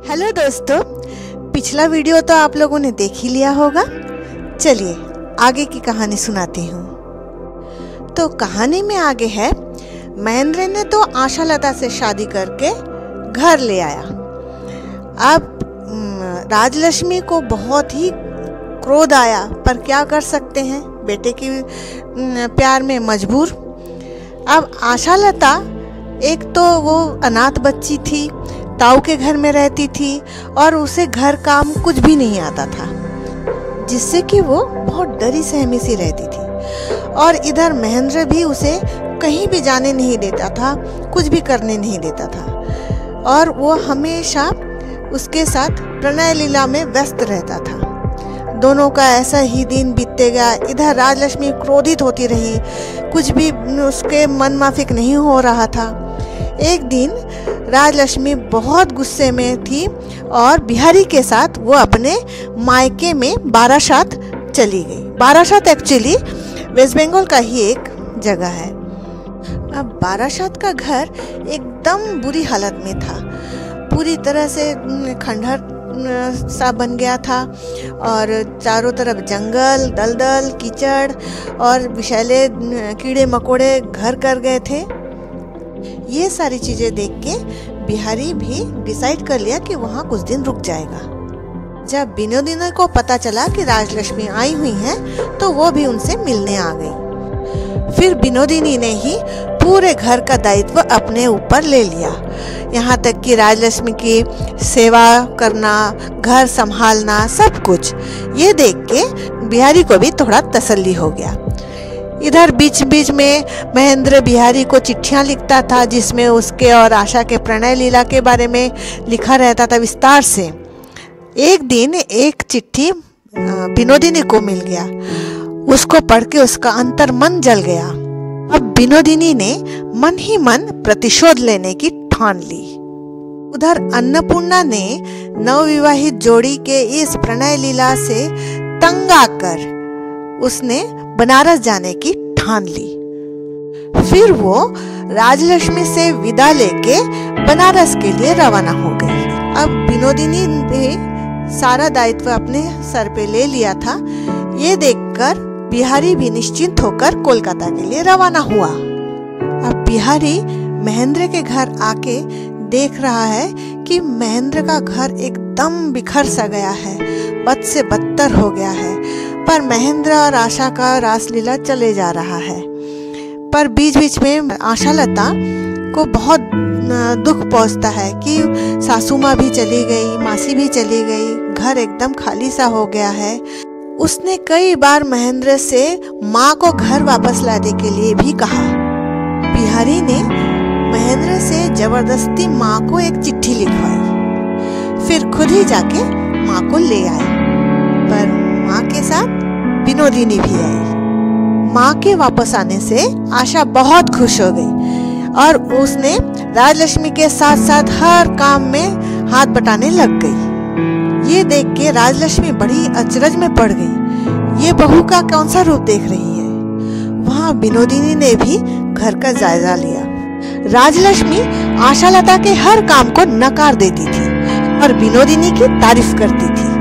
Hello दोस्तों, पिछला video तो आप लोगों ने देख ही लिया होगा। चलिए आगे की कहानी सुनाती हूँ। तो कहानी में आगे है, महेंद्र ने तो आशा लता से शादी करके घर ले आया। अब राजलक्ष्मी को बहुत ही क्रोध आया, पर क्या कर सकते हैं, बेटे की प्यार में मजबूर। अब आशा लता एक तो वो अनाथ बच्ची थी, ताऊ के घर में रहती थी और उसे घर काम कुछ भी नहीं आता था, जिससे कि वो बहुत डरी सहमी सी रहती थी। और इधर महेंद्र भी उसे कहीं भी जाने नहीं देता था, कुछ भी करने नहीं देता था और वो हमेशा उसके साथ प्रणय लीला में व्यस्त रहता था। दोनों का ऐसा ही दिन बीतते गया। इधर राजलक्ष्मी क्रोधित होती रही, कुछ भी उसके मन माफिक नहीं हो रहा था। एक दिन राजलक्ष्मी बहुत गुस्से में थी और बिहारी के साथ वो अपने मायके में बारासात चली गई। बारासात एक्चुअली वेस्ट बंगाल का ही एक जगह है। अब बारासात का घर एकदम बुरी हालत में था, पूरी तरह से खंडहर सा बन गया था और चारों तरफ जंगल, दलदल, कीचड़ और विषैले कीड़े मकोड़े घर कर गए थे। ये सारी चीजें देख के बिहारी भी डिसाइड कर लिया कि वहाँ कुछ दिन रुक जाएगा। जब विनोदिनी को पता चला कि राजलक्ष्मी आई हुई है तो वो भी उनसे मिलने आ गई। फिर विनोदिनी ने ही पूरे घर का दायित्व अपने ऊपर ले लिया, यहाँ तक कि राजलक्ष्मी की सेवा करना, घर संभालना, सब कुछ। ये देख के बिहारी को भी थोड़ा तसल्ली हो गया। इधर बीच बीच में महेंद्र बिहारी को चिट्ठियां लिखता था, जिसमें उसके और आशा के प्रणय लीला के बारे में लिखा रहता था विस्तार से। एक दिन एक चिट्ठी विनोदिनी को मिल गया, उसको पढ़ के उसका अंतर मन जल गया। अब विनोदिनी ने मन ही मन प्रतिशोध लेने की ठान ली। उधर अन्नपूर्णा ने नवविवाहित जोड़ी के इस प्रणय लीला से तंग आकर उसने बनारस जाने की ठान ली। फिर वो राजलक्ष्मी से विदा लेके बनारस के लिए रवाना हो गई। अब विनोदिनी ने सारा दायित्व अपने सर पे ले लिया था। ये देखकर बिहारी भी निश्चिंत होकर कोलकाता के लिए रवाना हुआ। अब बिहारी महेंद्र के घर आके देख रहा है कि महेंद्र का घर एकदम बिखर सा गया है, बद से बदतर हो गया है। पर महेंद्र और आशा का रासलीला चले जा रहा है। पर बीच बीच में आशा लता को बहुत दुख पहुंचता है कि सासू माँ भी चली गई, मासी भी चली गई, घर एकदम खाली सा हो गया है। उसने कई बार महेंद्र से माँ को घर वापस लाने के लिए भी कहा। बिहारी ने महेंद्र से जबरदस्ती माँ को एक चिट्ठी लिखवाई, फिर खुद ही जाके माँ को ले आए। पर माँ के साथ विनोदिनी भी आई। माँ के वापस आने से आशा बहुत खुश हो गई और उसने राजलक्ष्मी के साथ साथ हर काम में हाथ बटाने लग गई। ये देख के राजलक्ष्मी बड़ी अचरज में पड़ गई। ये बहू का कौन सा रूप देख रही है। वहाँ विनोदिनी ने भी घर का जायजा लिया। राजलक्ष्मी आशा लता के हर काम को नकार देती थी और विनोदिनी की तारीफ करती थी,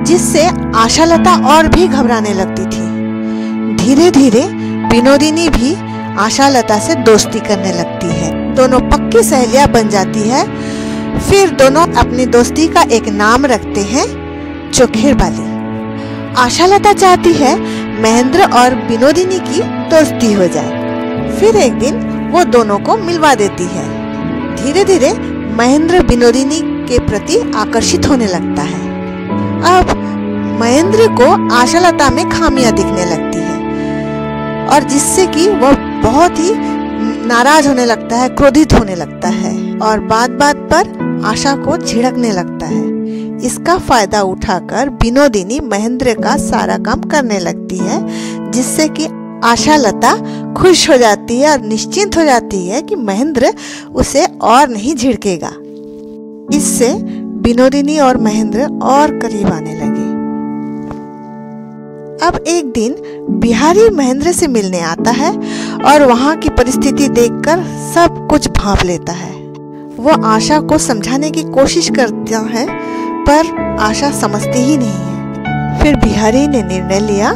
जिससे आशा लता और भी घबराने लगती थी। धीरे धीरे विनोदिनी भी आशा लता से दोस्ती करने लगती है। दोनों पक्की सहेलियां बन जाती है। फिर दोनों अपनी दोस्ती का एक नाम रखते हैं, चोखेर वाली। आशा लता चाहती है महेंद्र और विनोदिनी की दोस्ती हो जाए। फिर एक दिन वो दोनों को मिलवा देती है। धीरे धीरे महेंद्र विनोदिनी के प्रति आकर्षित होने लगता है। अब महेंद्र को आशा लता में खामियां दिखने लगती है और जिससे कि वह बहुत ही नाराज होने लगता है, क्रोधित होने लगता है और बात बात पर आशा को झिड़कने लगता है। इसका फायदा उठाकर विनोदिनी महेंद्र का सारा काम करने लगती है, जिससे कि आशा लता खुश हो जाती है और निश्चिंत हो जाती है कि महेंद्र उसे और नहीं झिड़केगा। इससे विनोदिनी और महेंद्र और करीब आने लगे। अब एक दिन बिहारी महेंद्र से मिलने आता है और वहाँ की परिस्थिति देखकर सब कुछ भांप लेता है। वो आशा को समझाने की कोशिश करता है, पर आशा समझती ही नहीं है। फिर बिहारी ने निर्णय लिया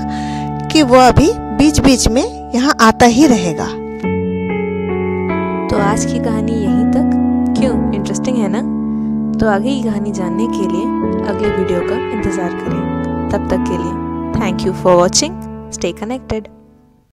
कि वो अभी बीच बीच में यहाँ आता ही रहेगा। तो आज की कहानी यहीं तक। क्यों, इंटरेस्टिंग है ना? तो आगे की कहानी जानने के लिए अगले वीडियो का इंतज़ार करें। तब तक के लिए thank you for watching. Stay connected.